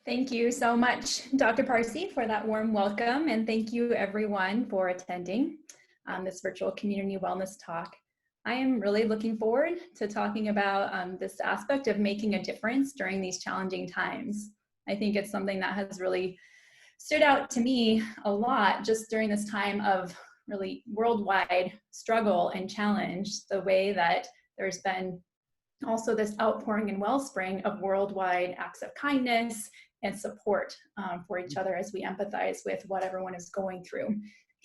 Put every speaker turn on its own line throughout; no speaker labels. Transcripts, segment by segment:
Thank you so much, Dr. Parsi, for that warm welcome, and thank you everyone for attending this virtual community wellness talk. I am really looking forward to talking about this aspect of making a difference during these challenging times. I think it's something that has really stood out to me a lot just during this time of really worldwide struggle and challenge, the way that there's been also this outpouring and wellspring of worldwide acts of kindness and support for each other as we empathize with what everyone is going through.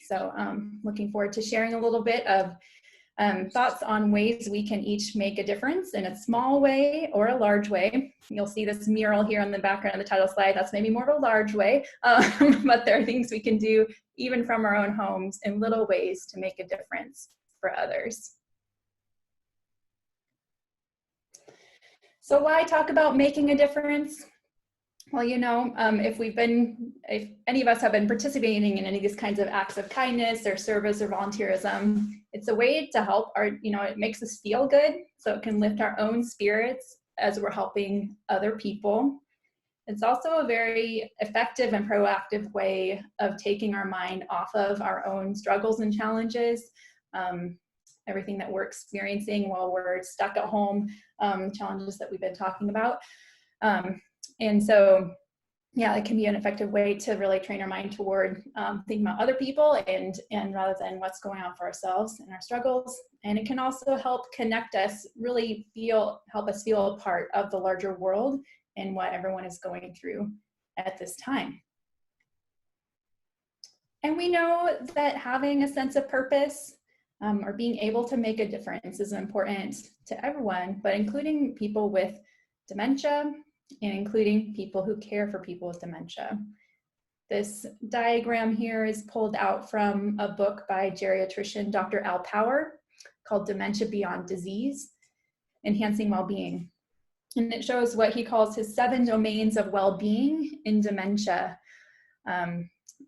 So looking forward to sharing a little bit of thoughts on ways we can each make a difference in a small way or a large way. You'll see this mural here on the background of the title slide. That's maybe more of a large way, but there are things we can do even from our own homes in little ways to make a difference for others. So why talk about making a difference? Well, you know, if any of us have been participating in any of these kinds of acts of kindness or service or volunteerism, it's a way to help it makes us feel good, so it can lift our own spirits as we're helping other people. It's also a very effective and proactive way of taking our mind off of our own struggles and challenges, everything that we're experiencing while we're stuck at home, challenges that we've been talking about. And so, yeah, it can be an effective way to really train our mind toward thinking about other people and rather than what's going on for ourselves and our struggles. And it can also help connect us, really help us feel a part of the larger world and what everyone is going through at this time. And we know that having a sense of purpose or being able to make a difference is important to everyone, but including people with dementia and including people who care for people with dementia. This diagram here is pulled out from a book by geriatrician Dr. Al Power called Dementia Beyond Disease, Enhancing Wellbeing. And it shows what he calls his 7 domains of well-being in dementia,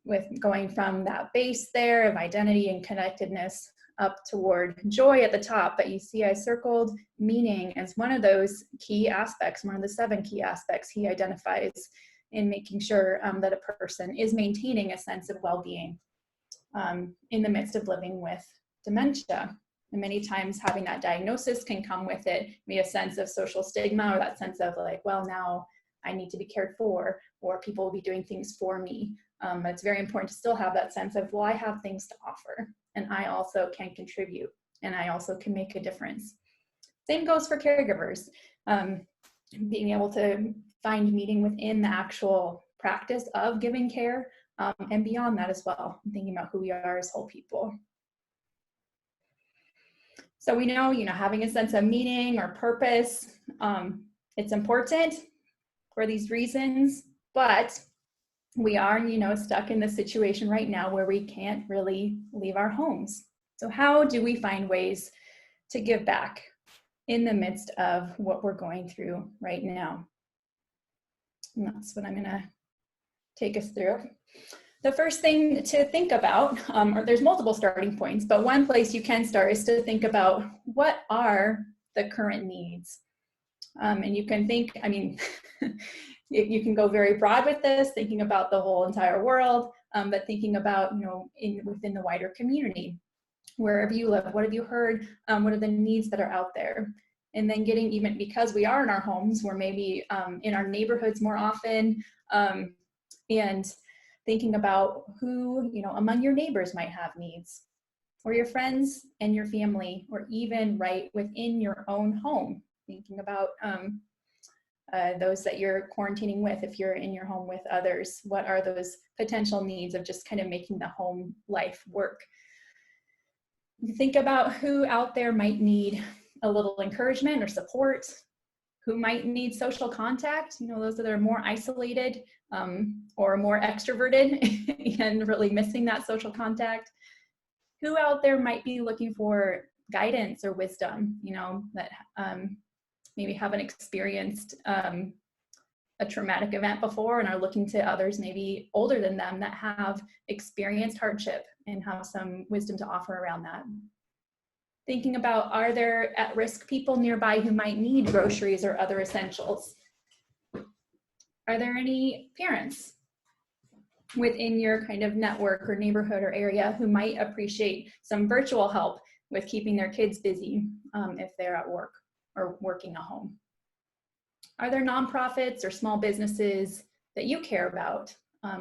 with going from that base there of identity and connectedness up toward joy at the top. But you see I circled meaning as one of those key aspects, one of the 7 key aspects he identifies in making sure that a person is maintaining a sense of well-being in the midst of living with dementia. And many times having that diagnosis can come with it, maybe a sense of social stigma or that sense of like, well, now I need to be cared for, or people will be doing things for me. But it's very important to still have that sense of, well, I have things to offer, and I also can contribute, and I also can make a difference. Same goes for caregivers. Being able to find meaning within the actual practice of giving care, and beyond that as well, thinking about who we are as whole people. So we know, having a sense of meaning or purpose, it's important for these reasons, but we are, stuck in this situation right now where we can't really leave our homes. So how do we find ways to give back in the midst of what we're going through right now? And that's what I'm going to take us through. The first thing to think about, or there's multiple starting points, but one place you can start is to think about what are the current needs. And you can think, you can go very broad with this, thinking about the whole entire world, but thinking about, within the wider community, wherever you live, what have you heard? What are the needs that are out there? And then getting, even because we are in our homes, we're maybe in our neighborhoods more often, and thinking about who, among your neighbors might have needs, or your friends and your family, or even right within your own home, thinking about those that you're quarantining with, if you're in your home with others, what are those potential needs of just kind of making the home life work? Think about who out there might need a little encouragement or support, who might need social contact, those that are more isolated or more extroverted and really missing that social contact. Who out there might be looking for guidance or wisdom, that maybe haven't experienced a traumatic event before and are looking to others maybe older than them that have experienced hardship and have some wisdom to offer around that. Thinking about, are there at-risk people nearby who might need groceries or other essentials? Are there any parents within your kind of network or neighborhood or area who might appreciate some virtual help with keeping their kids busy if they're at work or working at home? Are there nonprofits or small businesses that you care about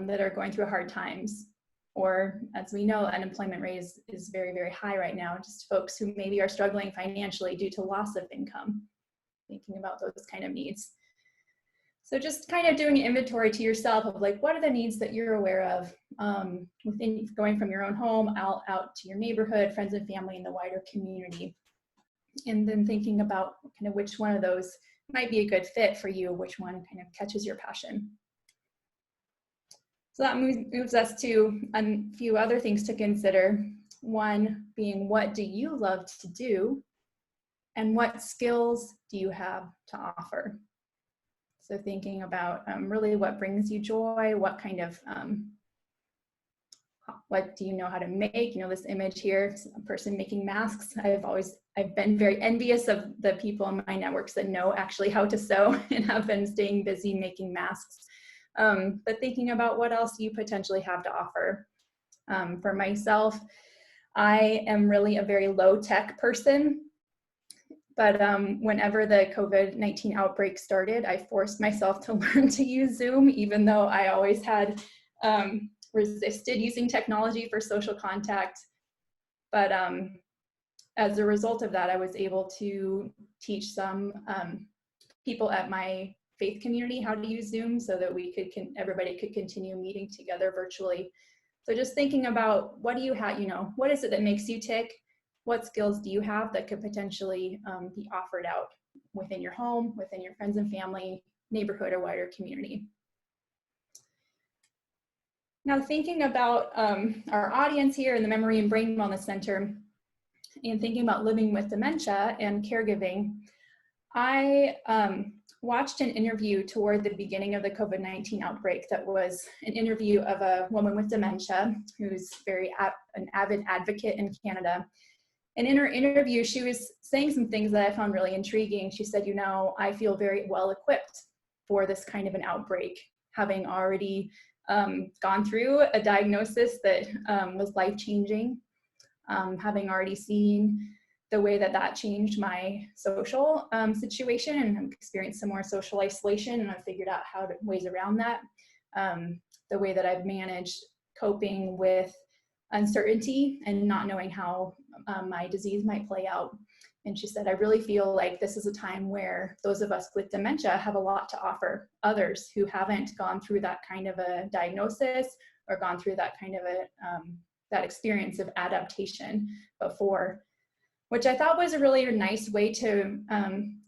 that are going through hard times? Or, as we know, unemployment rate is very, very high right now, just folks who maybe are struggling financially due to loss of income, thinking about those kind of needs. So just kind of doing an inventory to yourself of like, what are the needs that you're aware of within going from your own home out to your neighborhood, friends and family, and the wider community. And then thinking about kind of which one of those might be a good fit for you, which one kind of catches your passion. So that moves us to a few other things to consider. One being, what do you love to do? And what skills do you have to offer? So thinking about really what brings you joy, what kind of, what do you know how to make? You know, this image here, a person making masks. I've been very envious of the people in my networks that know actually how to sew and have been staying busy making masks. But thinking about what else you potentially have to offer. For myself, I am really a very low tech person. But whenever the COVID-19 outbreak started, I forced myself to learn to use Zoom, even though I always had resisted using technology for social contact. But as a result of that, I was able to teach some people at my faith community how to use Zoom so that everybody could continue meeting together virtually. So just thinking about what do you have, what is it that makes you tick? What skills do you have that could potentially be offered out within your home, within your friends and family, neighborhood, or wider community? Now, thinking about our audience here in the Memory and Brain Wellness Center, and thinking about living with dementia and caregiving, I watched an interview toward the beginning of the COVID-19 outbreak that was an interview of a woman with dementia who's an avid advocate in Canada. And in her interview, she was saying some things that I found really intriguing. She said, I feel very well equipped for this kind of an outbreak, having already gone through a diagnosis that was life-changing, having already seen the way that changed my social situation, and I've experienced some more social isolation, and I've figured out ways around that. The way that I've managed coping with uncertainty and not knowing how my disease might play out. And she said, I really feel like this is a time where those of us with dementia have a lot to offer others who haven't gone through that kind of a diagnosis or gone through that kind of that experience of adaptation before, which I thought was a really nice way to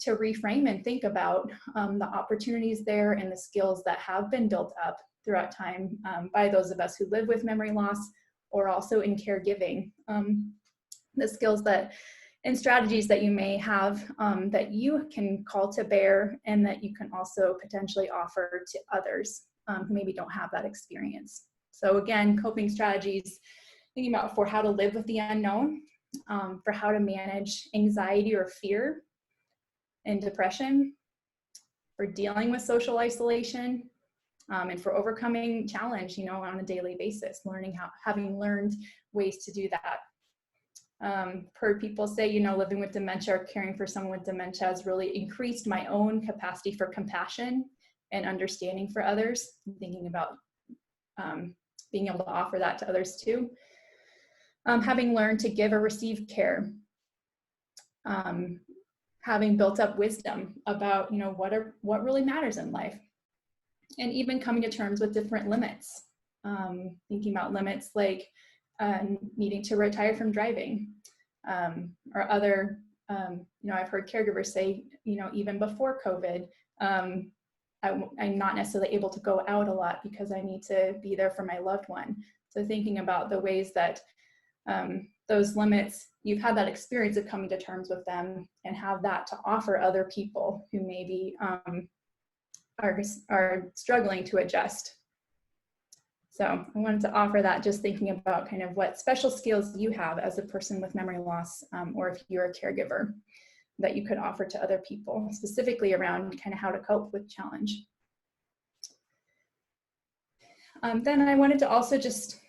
reframe and think about the opportunities there and the skills that have been built up throughout time by those of us who live with memory loss, or also in caregiving. The skills and strategies that you may have that you can call to bear, and that you can also potentially offer to others who maybe don't have that experience. So again, coping strategies, thinking about for how to live with the unknown, for how to manage anxiety or fear and depression, for dealing with social isolation, and for overcoming challenge, on a daily basis, having learned ways to do that. Heard people say, living with dementia or caring for someone with dementia has really increased my own capacity for compassion and understanding for others, thinking about being able to offer that to others too. Having learned to give or receive care, having built up wisdom about, what really matters in life, and even coming to terms with different limits, thinking about limits like needing to retire from driving, or other, I've heard caregivers say, even before COVID, I'm not necessarily able to go out a lot because I need to be there for my loved one. So thinking about the ways that those limits, you've had that experience of coming to terms with them and have that to offer other people who maybe are struggling to adjust. So I wanted to offer that, just thinking about kind of what special skills you have as a person with memory loss, or if you're a caregiver, that you could offer to other people, specifically around kind of how to cope with challenge. Then I wanted to also just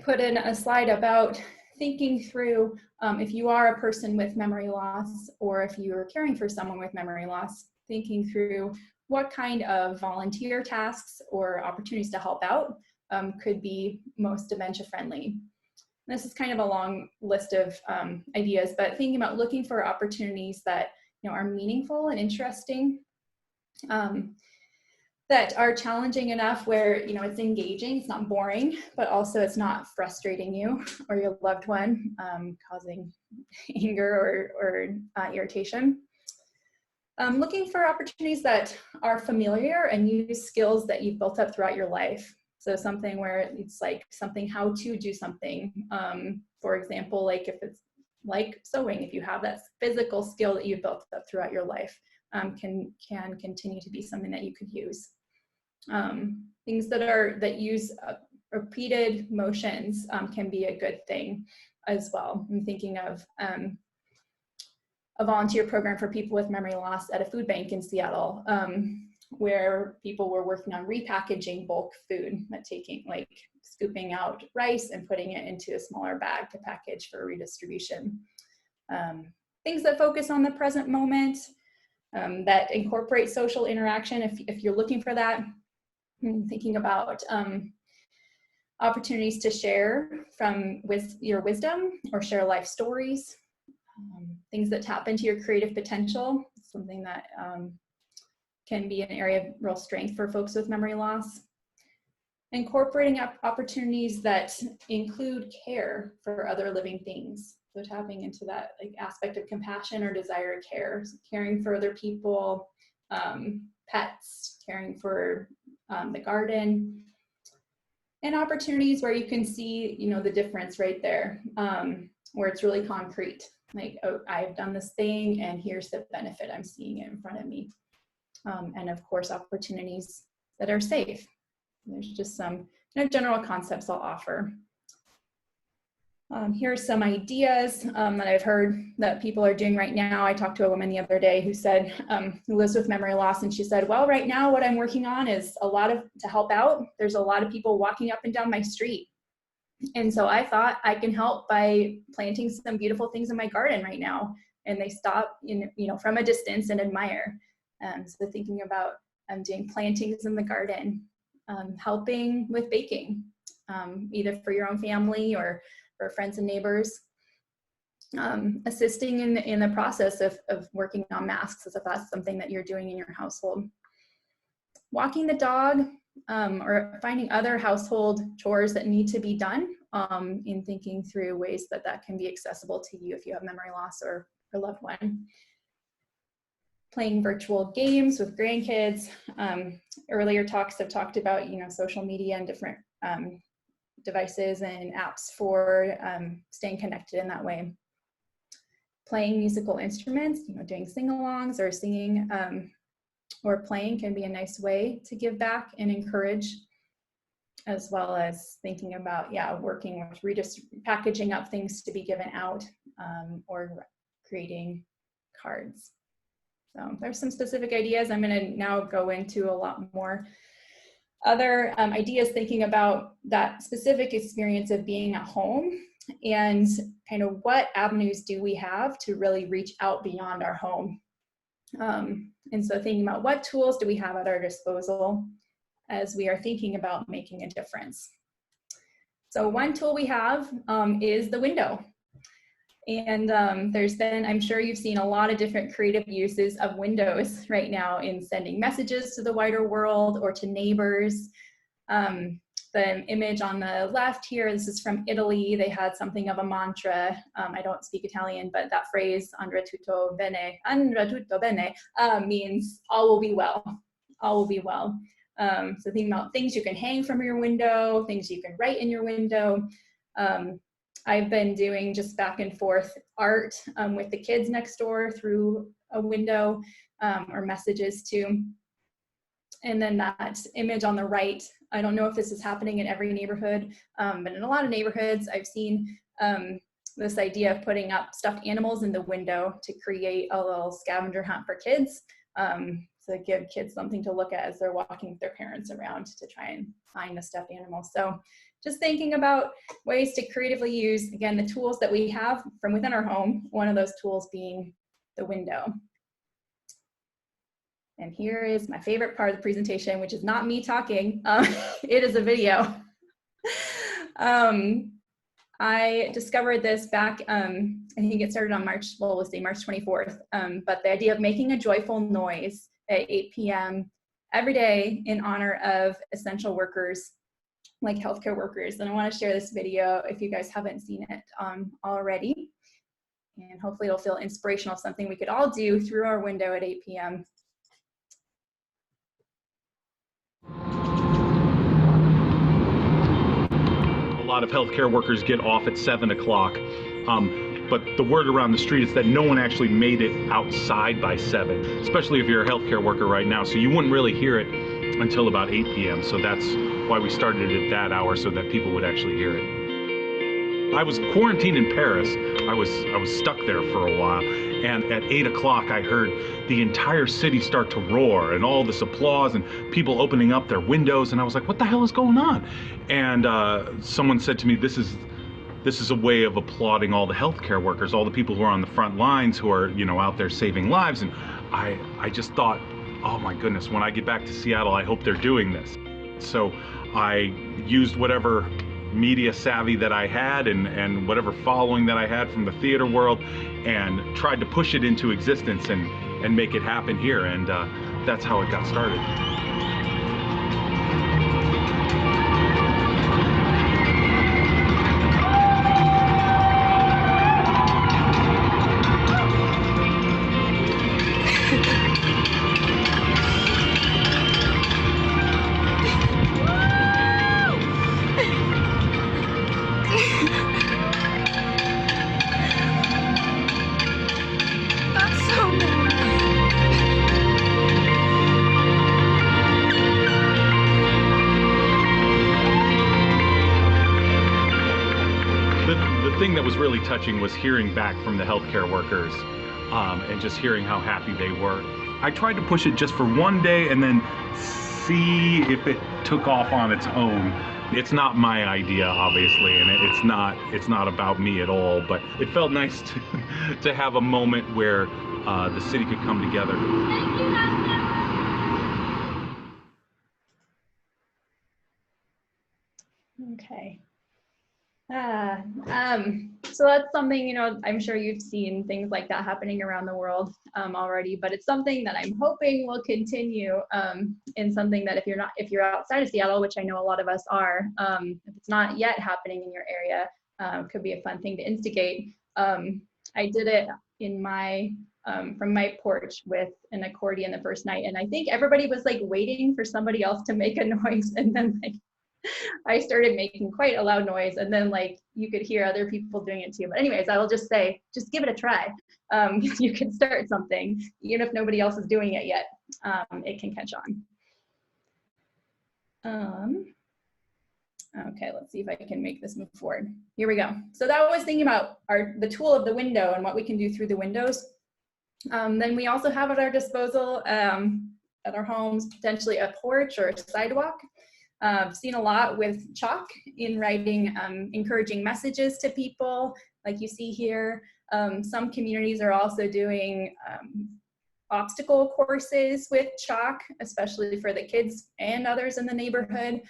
put in a slide about thinking through if you are a person with memory loss, or if you are caring for someone with memory loss, thinking through what kind of volunteer tasks or opportunities to help out could be most dementia friendly. This is kind of a long list of ideas, but thinking about looking for opportunities that are meaningful and interesting, that are challenging enough where it's engaging, it's not boring, but also it's not frustrating you or your loved one, causing anger or irritation. Looking for opportunities that are familiar and use skills that you've built up throughout your life. So something where it's like something, how to do something. For example, like if it's like sewing, if you have that physical skill that you've built up throughout your life, can continue to be something that you could use. Things that use repeated motions can be a good thing as well. I'm thinking of a volunteer program for people with memory loss at a food bank in Seattle, where people were working on repackaging bulk food, like scooping out rice and putting it into a smaller bag to package for redistribution. Things that focus on the present moment, that incorporate social interaction if you're looking for that. Thinking about opportunities to share with your wisdom or share life stories, things that tap into your creative potential, something that can be an area of real strength for folks with memory loss. Incorporating opportunities that include care for other living things. So tapping into that aspect of compassion or desire to care, so caring for other people, pets, caring for the garden, and opportunities where you can see, the difference right there, where it's really concrete. Like, oh, I've done this thing and here's the benefit. I'm seeing it in front of me. And of course, opportunities that are safe. There's just some general concepts I'll offer. Here are some ideas that I've heard that people are doing right now. I talked to a woman the other day who said, who lives with memory loss, and she said, well, right now what I'm working on is to help out. There's a lot of people walking up and down my street. And so I thought I can help by planting some beautiful things in my garden right now. And they stop from a distance and admire. So thinking about doing plantings in the garden, helping with baking, either for your own family or for friends and neighbors, assisting in the process of working on masks, if that's something that you're doing in your household. Walking the dog, or finding other household chores that need to be done, in thinking through ways that can be accessible to you if you have memory loss or a loved one. Playing virtual games with grandkids. Earlier talks have talked about social media and different devices and apps for staying connected in that way. Playing musical instruments, doing sing-alongs or singing or playing can be a nice way to give back and encourage, as well as thinking about, working with packaging up things to be given out, or creating cards. So there's some specific ideas. I'm going to now go into a lot more other ideas, thinking about that specific experience of being at home and kind of what avenues do we have to really reach out beyond our home. And so thinking about what tools do we have at our disposal as we are thinking about making a difference. So one tool we have is the window. And there's been, I'm sure you've seen a lot of different creative uses of windows right now in sending messages to the wider world or to neighbors. The image on the left here, this is from Italy. They had something of a mantra. I don't speak Italian, but that phrase, andrà tutto bene, means all will be well, all will be well. So thinking about things you can hang from your window, things you can write in your window. I've been doing just back and forth art with the kids next door through a window, or messages too. And then that image on the right, I don't know if this is happening in every neighborhood, but in a lot of neighborhoods, I've seen this idea of putting up stuffed animals in the window to create a little scavenger hunt for kids. to give kids something to look at as they're walking with their parents around to try and find a stuffed animal. So just thinking about ways to creatively use, again, the tools that we have from within our home, one of those tools being the window. And here is my favorite part of the presentation, which is not me talking. It is a video. I discovered this back, I think it started on March 24th, but the idea of making a joyful noise at 8 p.m. every day in honor of essential workers, like healthcare workers. And I want to share this video if you guys haven't seen it already. And hopefully it'll feel inspirational, something we could all do through our window at 8 p.m.
A lot of healthcare workers get off at 7 o'clock, but the word around the street is that no one actually made it outside by 7, especially if you're a healthcare worker right now, so you wouldn't really hear it until about 8 p.m. So that's why we started it at that hour, so that people would actually hear it. I was quarantined in Paris. I was stuck there for a while, and at 8 o'clock I heard the entire city start to roar and all this applause and people opening up their windows, and I was like, what the hell is going on? And someone said to me, this is a way of applauding all the healthcare workers, all the people who are on the front lines, who are, you know, out there saving lives. And I just thought, oh my goodness, when I get back to Seattle, I hope they're doing this. So I used whatever media savvy that I had and whatever following that I had from the theater world, and tried to push it into existence and make it happen here. And that's how it got started. The thing that was really touching was hearing back from the healthcare workers and just hearing how happy they were. I tried to push it just for one day and then see if it took off on its own. It's not my idea, obviously, and it's not about me at all, but it felt nice to have a moment where the city could come together.
Okay. So that's something, you know, I'm sure you've seen things like that happening around the world already, but it's something that I'm hoping will continue, and something that if you're outside of Seattle, which I know a lot of us are, if it's not yet happening in your area, could be a fun thing to instigate. I did it in my from my porch with an accordion the first night, and I think everybody was like waiting for somebody else to make a noise, and then like I started making quite a loud noise, and then like you could hear other people doing it too. But anyways, I will just say, just give it a try. You can start something, even if nobody else is doing it yet. It can catch on. Okay, let's see if I can make this move forward. Here we go. So that was thinking about the tool of the window and what we can do through the windows. Then we also have at our disposal at our homes, potentially a porch or a sidewalk. I've seen a lot with chalk in writing encouraging messages to people, like you see here. Some communities are also doing obstacle courses with chalk, especially for the kids and others in the neighborhood.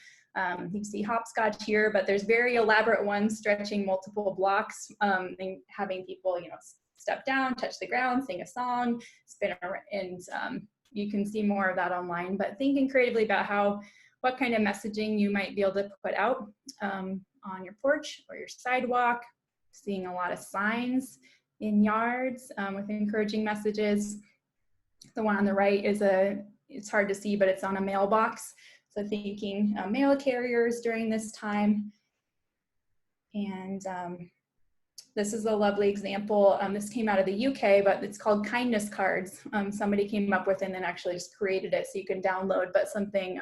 You see hopscotch here, but there's very elaborate ones stretching multiple blocks, and having people, you know, step down, touch the ground, sing a song, spin around, and you can see more of that online. But thinking creatively about what kind of messaging you might be able to put out on your porch or your sidewalk. Seeing a lot of signs in yards with encouraging messages. The one on the right is it's hard to see, but it's on a mailbox. So thinking mail carriers during this time. And this is a lovely example. This came out of the UK, but it's called kindness cards. Somebody came up with it and then actually just created it so you can download, but something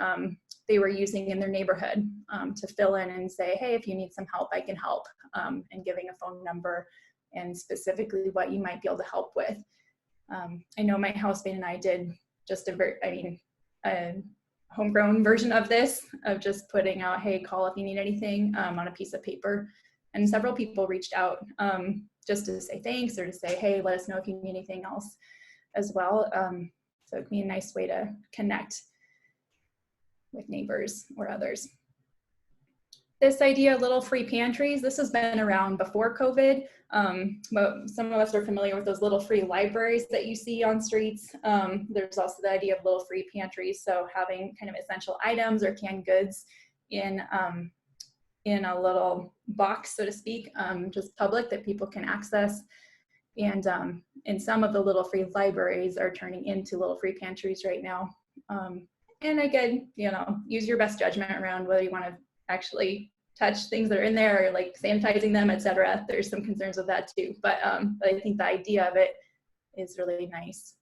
they were using in their neighborhood to fill in and say, hey, if you need some help, I can help, and giving a phone number and specifically what you might be able to help with. I know my housemate and I did just a homegrown version of this, of just putting out, hey, call if you need anything, on a piece of paper. And several people reached out just to say thanks, or to say, hey, let us know if you need anything else as well. So it'd be a nice way to connect with neighbors or others. This idea of little free pantries, this has been around before COVID, but some of us are familiar with those little free libraries that you see on streets. There's also the idea of little free pantries, so having kind of essential items or canned goods in a little box, so to speak, just public, that people can access. And some of the little free libraries are turning into little free pantries right now. And again, use your best judgment around whether you want to actually touch things that are in there, or like sanitizing them, etc. There's some concerns with that too, but I think the idea of it is really nice.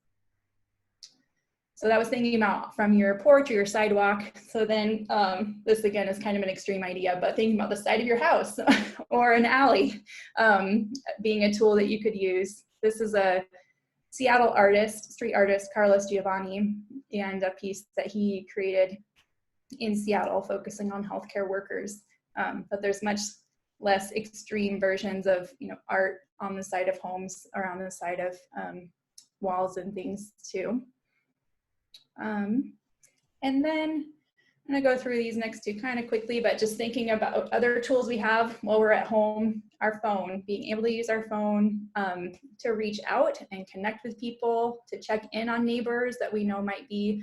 So that was thinking about from your porch or your sidewalk. So then this again is kind of an extreme idea, but thinking about the side of your house or an alley being a tool that you could use. This is a Seattle artist, street artist, Carlos Giovanni, and a piece that he created in Seattle focusing on healthcare workers. But there's much less extreme versions of art on the side of homes, or on the side of walls and things too. And then I'm going to go through these next two kind of quickly, but just thinking about other tools we have while we're at home. Our phone, being able to use our phone to reach out and connect with people, to check in on neighbors that we know might be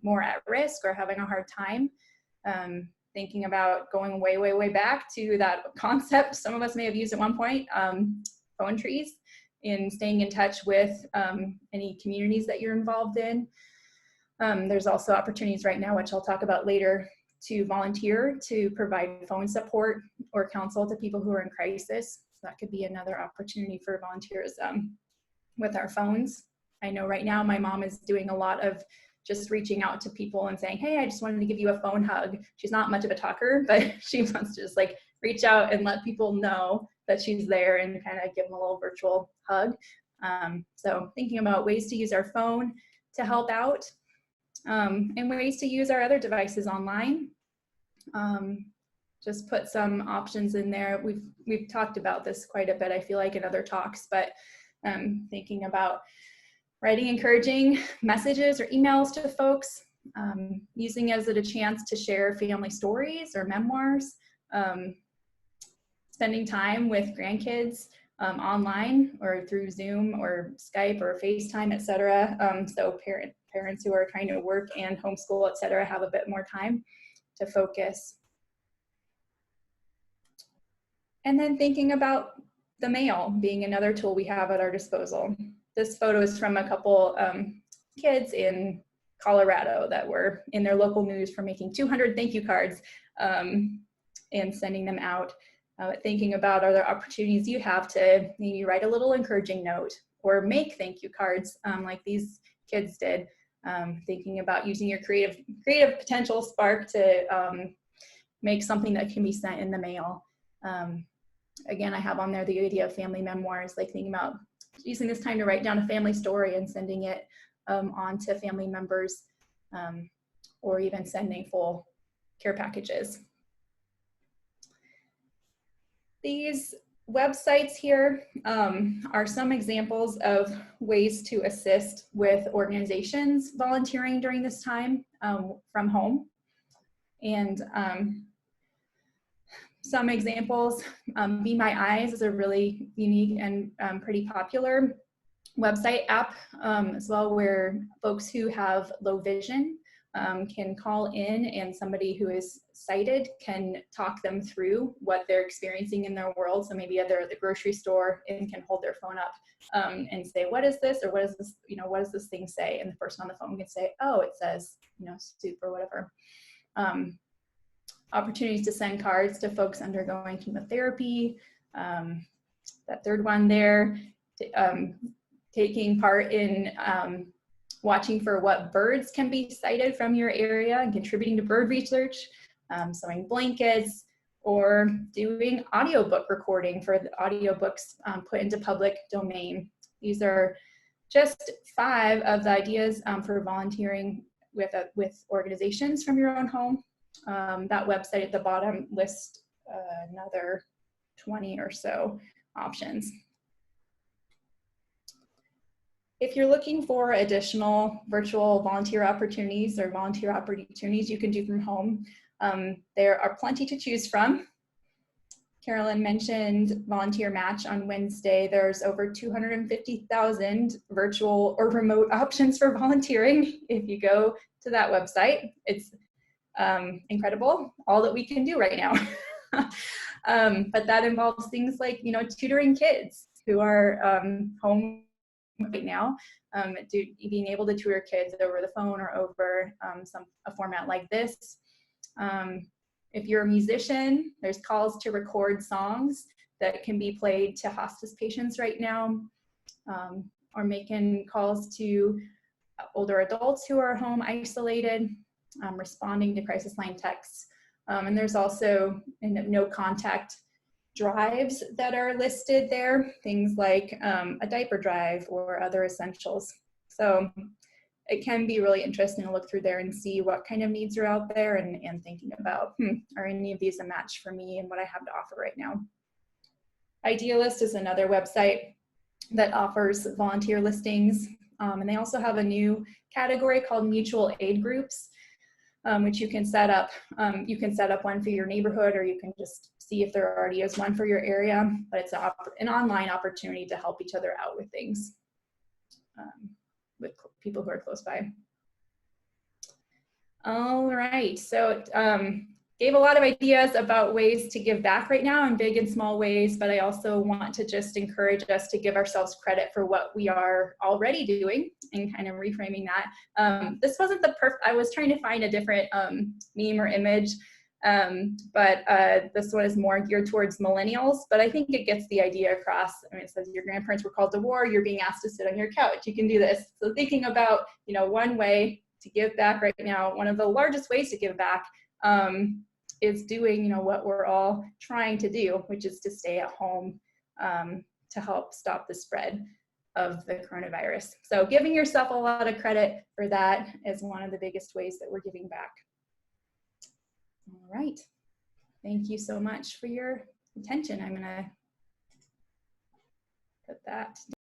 more at risk or having a hard time. Thinking about going way, way, way back to that concept some of us may have used at one point, phone trees, in staying in touch with any communities that you're involved in. There's also opportunities right now, which I'll talk about later, to volunteer to provide phone support or counsel to people who are in crisis. So that could be another opportunity for volunteerism with our phones. I know right now my mom is doing a lot of just reaching out to people and saying, hey, I just wanted to give you a phone hug. She's not much of a talker, but she wants to just like reach out and let people know that she's there and kind of give them a little virtual hug. So thinking about ways to use our phone to help out. And ways to use our other devices online. Just put some options in there. We've talked about this quite a bit, I feel like, in other talks, but thinking about writing encouraging messages or emails to folks, using it as a chance to share family stories or memoirs, spending time with grandkids online or through Zoom or Skype or FaceTime, etc. So parents who are trying to work and homeschool, etc., have a bit more time to focus. And then thinking about the mail being another tool we have at our disposal. This photo is from a couple kids in Colorado that were in their local news for making 200 thank you cards and sending them out. Thinking about, are there opportunities you have to maybe write a little encouraging note or make thank you cards like these kids did. Thinking about using your creative potential spark to make something that can be sent in the mail. Again, I have on there the idea of family memoirs, like thinking about using this time to write down a family story and sending it on to family members, or even sending full care packages. These websites here are some examples of ways to assist with organizations volunteering during this time from home. And some examples, Be My Eyes is a really unique and pretty popular website app as well, where folks who have low vision can call in, and somebody who is sighted can talk them through what they're experiencing in their world. So maybe they're at the grocery store and can hold their phone up and say, what is this? Or what is this, what does this thing say? And the person on the phone can say, oh, it says, soup or whatever. Opportunities to send cards to folks undergoing chemotherapy. That third one there, taking part in watching for what birds can be sighted from your area and contributing to bird research, sewing blankets, or doing audiobook recording for the audiobooks put into public domain. These are just 5 of the ideas for volunteering with organizations from your own home. That website at the bottom lists another 20 or so options. If you're looking for additional virtual volunteer opportunities or volunteer opportunities you can do from home, there are plenty to choose from. Carolyn mentioned VolunteerMatch on Wednesday. There's over 250,000 virtual or remote options for volunteering. If you go to that website, it's incredible, all that we can do right now. But that involves things like, tutoring kids who are home right now, being able to tutor kids over the phone or over a format like this. If you're a musician, there's calls to record songs that can be played to hospice patients right now, or making calls to older adults who are home isolated, responding to crisis line texts. And there's also no contact drives that are listed there, things like a diaper drive or other essentials. So it can be really interesting to look through there and see what kind of needs are out there, and thinking about, are any of these a match for me and what I have to offer right now. Idealist is another website that offers volunteer listings, and they also have a new category called mutual aid groups, which you can set up. You can set up one for your neighborhood, or you can just see if there already is one for your area, but it's an online opportunity to help each other out with things, with people who are close by. All right, so gave a lot of ideas about ways to give back right now in big and small ways, but I also want to just encourage us to give ourselves credit for what we are already doing and kind of reframing that. This wasn't the perfect, I was trying to find a different meme or image, but this one is more geared towards millennials, but I think it gets the idea across. I mean, it says your grandparents were called to war, you're being asked to sit on your couch, you can do this. So thinking about, one way to give back right now, one of the largest ways to give back is doing, what we're all trying to do, which is to stay at home to help stop the spread of the coronavirus. So giving yourself a lot of credit for that is one of the biggest ways that we're giving back. All right, thank you so much for your attention. I'm gonna put that